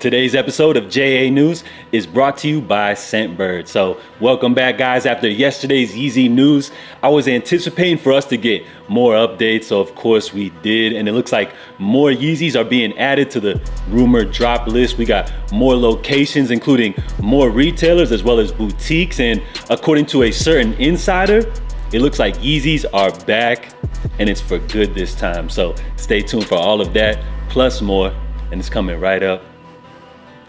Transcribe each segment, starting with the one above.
Today's episode of JA News is brought to you by Scentbird. So welcome back, guys. After yesterday's Yeezy news, I was anticipating for us to get more updates. So of course we did. And it looks like more Yeezys are being added to the rumored drop list. We got more locations, including more retailers as well as boutiques. And according to a certain insider, it looks like Yeezys are back and it's for good this time. So stay tuned for all of that plus more. And it's coming right up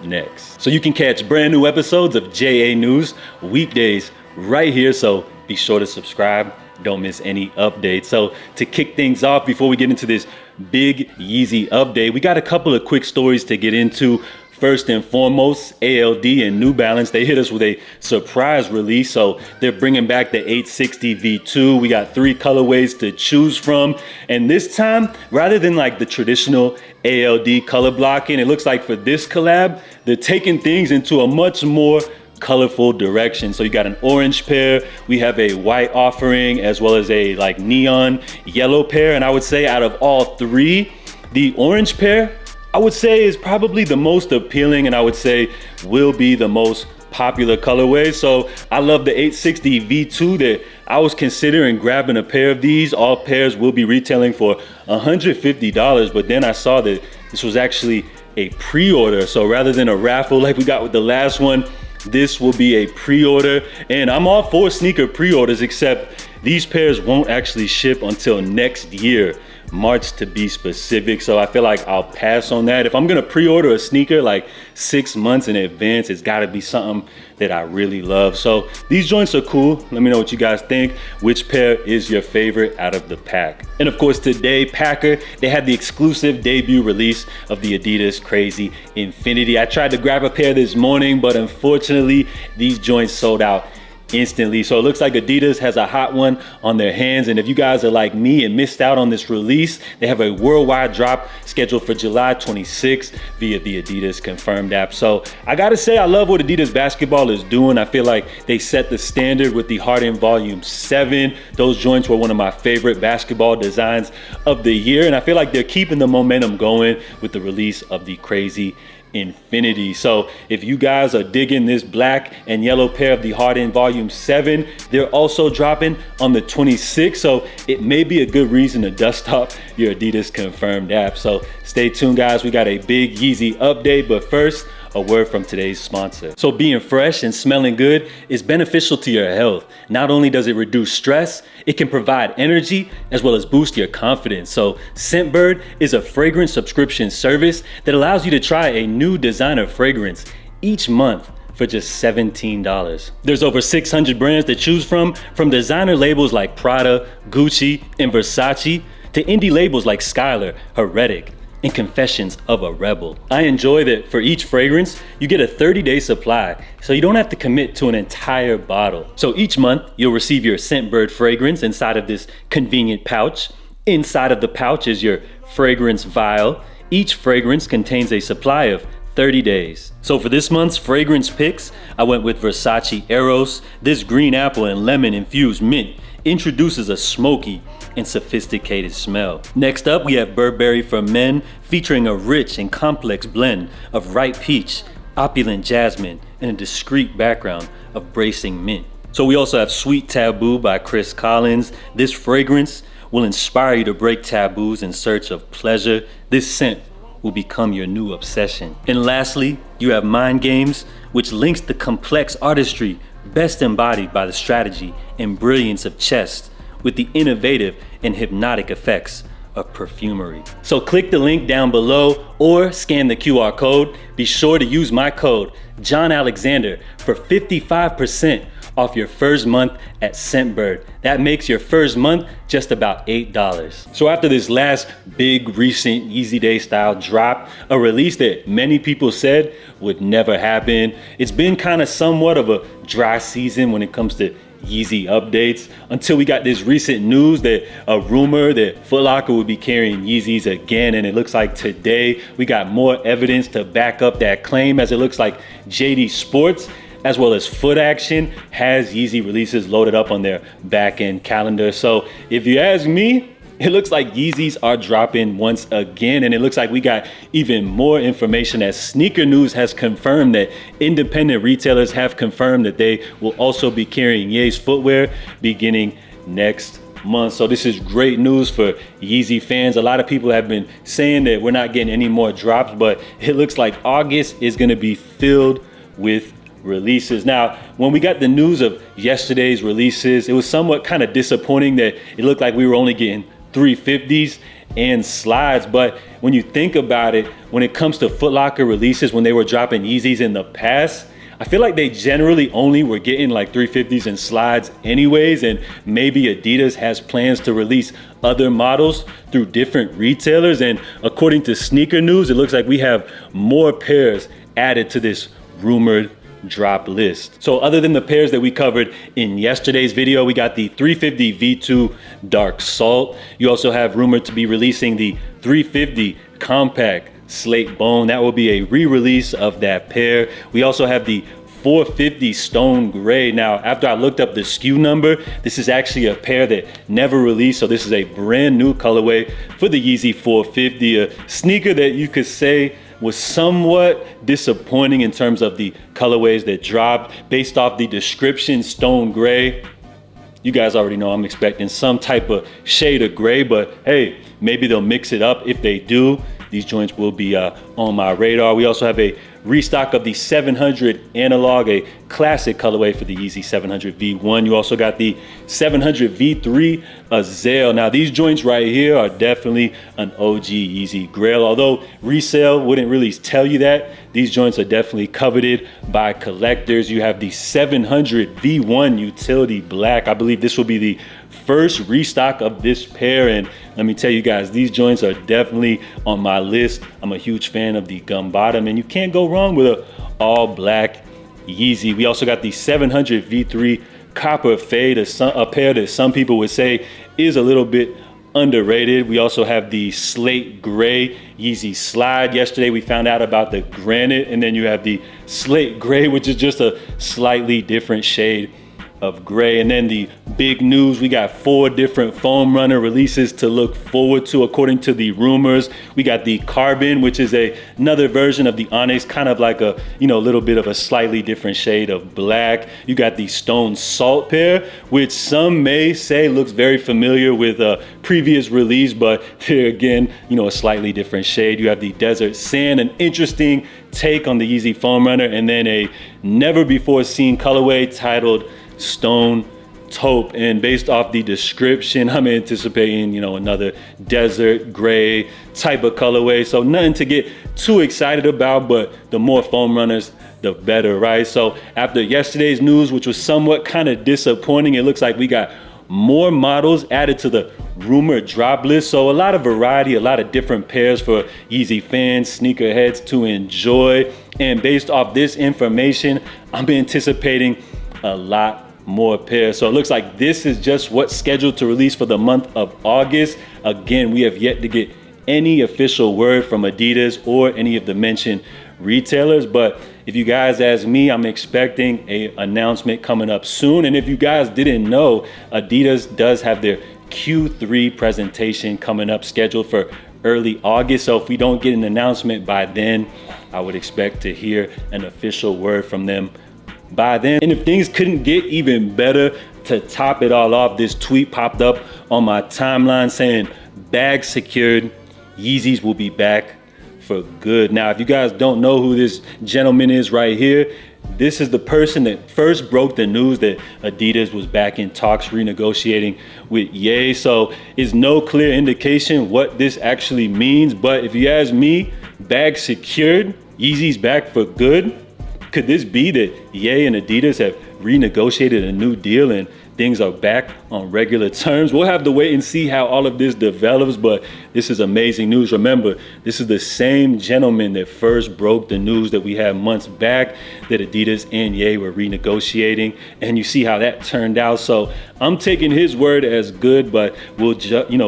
next. So you can catch brand new episodes of JA News weekdays right here. So be sure to subscribe. Don't miss any updates. So to kick things off, before we get into this big Yeezy update, we got a couple of quick stories to get into. First and foremost, ALD and New Balance, they hit us with a surprise release. So they're bringing back the 860 V2. We got 3 colorways to choose from. And this time, rather than like the traditional ALD color blocking, it looks like for this collab, they're taking things into a much more colorful direction. So you got an orange pair, we have a white offering, as well as a like neon yellow pair. And I would say out of all 3, the orange pair, I would say is probably the most appealing, and I would say will be the most popular colorway. So I love the 860 V2 that I was considering grabbing a pair of these. All pairs will be retailing for $150, but then I saw that this was actually a pre-order. So rather than a raffle like we got with the last one, this will be a pre-order. And I'm all for sneaker pre-orders, except these pairs won't actually ship until next year, March to be specific. So I feel like I'll pass on that. If I'm gonna pre-order a sneaker like 6 months in advance, it's gotta be something that I really love. So these joints are cool. Let me know what you guys think. Which pair is your favorite out of the pack? And of course today, Packer, they had the exclusive debut release of the Adidas Crazy Infinity. I tried to grab a pair this morning, but unfortunately these joints sold out instantly. So it looks like Adidas has a hot one on their hands. And if you guys are like me and missed out on this release, they have a worldwide drop scheduled for July 26th via the Adidas confirmed app. So I gotta say, I love what Adidas basketball is doing. I feel like they set the standard with the Harden Volume 7. Those joints were one of my favorite basketball designs of the year. And I feel like they're keeping the momentum going with the release of the Crazy Infinity. So if you guys are digging this black and yellow pair of the Harden Volume 7, they're also dropping on the 26th. So it may be a good reason to dust off your Adidas confirmed app. So stay tuned, guys. We got a big Yeezy update, but first, a word from today's sponsor. So being fresh and smelling good is beneficial to your health. Not only does it reduce stress, it can provide energy as well as boost your confidence. So Scentbird is a fragrance subscription service that allows you to try a new designer fragrance each month for just $17. There's over 600 brands to choose from designer labels like Prada, Gucci, and Versace, to indie labels like Skylar, Heretic, and Confessions of a Rebel. I enjoy that for each fragrance, you get a 30-day supply, so you don't have to commit to an entire bottle. So each month, you'll receive your Scentbird fragrance inside of this convenient pouch. Inside of the pouch is your fragrance vial. Each fragrance contains a supply of 30 days. So for this month's fragrance picks, I went with Versace Eros. This green apple and lemon infused mint introduces a smoky and sophisticated smell. Next up, we have Burberry for Men, featuring a rich and complex blend of ripe peach, opulent jasmine, and a discreet background of bracing mint. So we also have Sweet Taboo by Chris Collins. This fragrance will inspire you to break taboos in search of pleasure. This scent will become your new obsession. And lastly, you have Mind Games, which links the complex artistry best embodied by the strategy and brilliance of chess with the innovative and hypnotic effects of perfumery. So click the link down below or scan the QR code. Be sure to use my code John Alexander for 55% off your first month at Scentbird. That makes your first month just about $8. So after this last big recent Yeezy Day style drop, a release that many people said would never happen, it's been kind of somewhat of a dry season when it comes to Yeezy updates until we got this recent news that a rumor that Foot Locker would be carrying Yeezys again, and it looks like today we got more evidence to back up that claim, as it looks like JD Sports as well as Foot Action has Yeezy releases loaded up on their back-end calendar. So if you ask me, it looks like Yeezys are dropping once again, and it looks like we got even more information as Sneaker News has confirmed that independent retailers have confirmed that they will also be carrying Ye's footwear beginning next month. So this is great news for Yeezy fans. A lot of people have been saying that we're not getting any more drops, but it looks like August is going to be filled with releases. Now, when we got the news of yesterday's releases, it was somewhat kind of disappointing that it looked like we were only getting 350s and slides. But when you think about it, when it comes to Foot Locker releases, when they were dropping Yeezys in the past, I feel like they generally only were getting like 350s and slides anyways, and maybe Adidas has plans to release other models through different retailers. And according to Sneaker News, it looks like we have more pairs added to this rumored drop list. So other than the pairs that we covered in yesterday's video, we got the 350 V2 Dark Salt. You also have rumored to be releasing the 350 Compact Slate Bone. That will be a re-release of that pair. We also have the 450 Stone Gray. Now, after I looked up the SKU number, this is actually a pair that never released. So this is a brand new colorway for the Yeezy 450, a sneaker that you could say was somewhat disappointing in terms of the colorways that dropped. Based off the description, Stone Gray, you guys already know I'm expecting some type of shade of gray, but hey, maybe they'll mix it up. If they do, these joints will be on my radar. We also have a restock of the 700 Analog, a classic colorway for the Yeezy 700 V1. You also got the 700 V3 Azale. Now these joints right here are definitely an OG Yeezy grail. Although resale wouldn't really tell you that, these joints are definitely coveted by collectors. You have the 700 V1 Utility Black. I believe this will be the first restock of this pair, and let me tell you guys, these joints are definitely on my list. I'm a huge fan of the gum bottom, and you can't go wrong with a all black Yeezy. We also got the 700 V3 Copper Fade, a pair that some people would say is a little bit underrated. We also have the Slate Gray Yeezy Slide. Yesterday we found out about the Granite, and then you have the Slate Gray, which is just a slightly different shade of gray. And then the big news, we got 4 different foam runner releases to look forward to according to the rumors. We got the Carbon, which is another version of the Onyx, kind of like a little bit of a slightly different shade of black. You got the Stone Salt pair, which some may say looks very familiar with a previous release, but here again, a slightly different shade. You have the Desert Sand, an interesting take on the Yeezy foam runner, and then a never before seen colorway titled Stone Taupe. And based off the description, I'm anticipating another desert gray type of colorway. So nothing to get too excited about, but the more foam runners the better, right? So after yesterday's news, which was somewhat kind of disappointing, it looks like we got more models added to the rumored drop list. So a lot of variety, a lot of different pairs for Yeezy fans, sneakerheads to enjoy. And based off this information, I'm anticipating a lot more pairs. So it looks like this is just what's scheduled to release for the month of August. Again, we have yet to get any official word from Adidas or any of the mentioned retailers, but if you guys ask me, I'm expecting an announcement coming up soon. And if you guys didn't know, Adidas does have their Q3 presentation coming up, scheduled for early August. So if we don't get an announcement by then, I would expect to hear an official word from them by then. And if things couldn't get even better, to top it all off, this tweet popped up on my timeline saying, "Bag secured, Yeezys will be back for good." Now, if you guys don't know who this gentleman is right here, this is the person that first broke the news that Adidas was back in talks renegotiating with Ye. So it's no clear indication what this actually means, but if you ask me, bag secured, Yeezys back for good. Could this be that Ye and Adidas have renegotiated a new deal and things are back on regular terms? We'll have to wait and see how all of this develops, but this is amazing news. Remember, this is the same gentleman that first broke the news that we had months back that Adidas and Ye were renegotiating, and you see how that turned out. So I'm taking his word as good, but we'll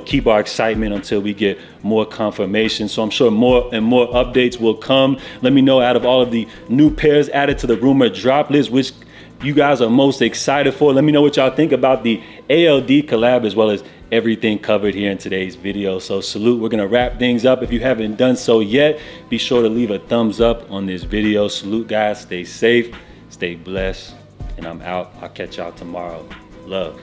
keep our excitement until we get more confirmation. So I'm sure more and more updates will come. Let me know, out of all of the new pairs added to the rumored drop list, which you guys are most excited for. Let me know what y'all think about the ALD collab as well as everything covered here in today's video. So salute. We're gonna wrap things up. If you haven't done so yet, be sure to leave a thumbs up on this video. Salute, guys. Stay safe, stay blessed, and I'm out. I'll catch y'all tomorrow. Love.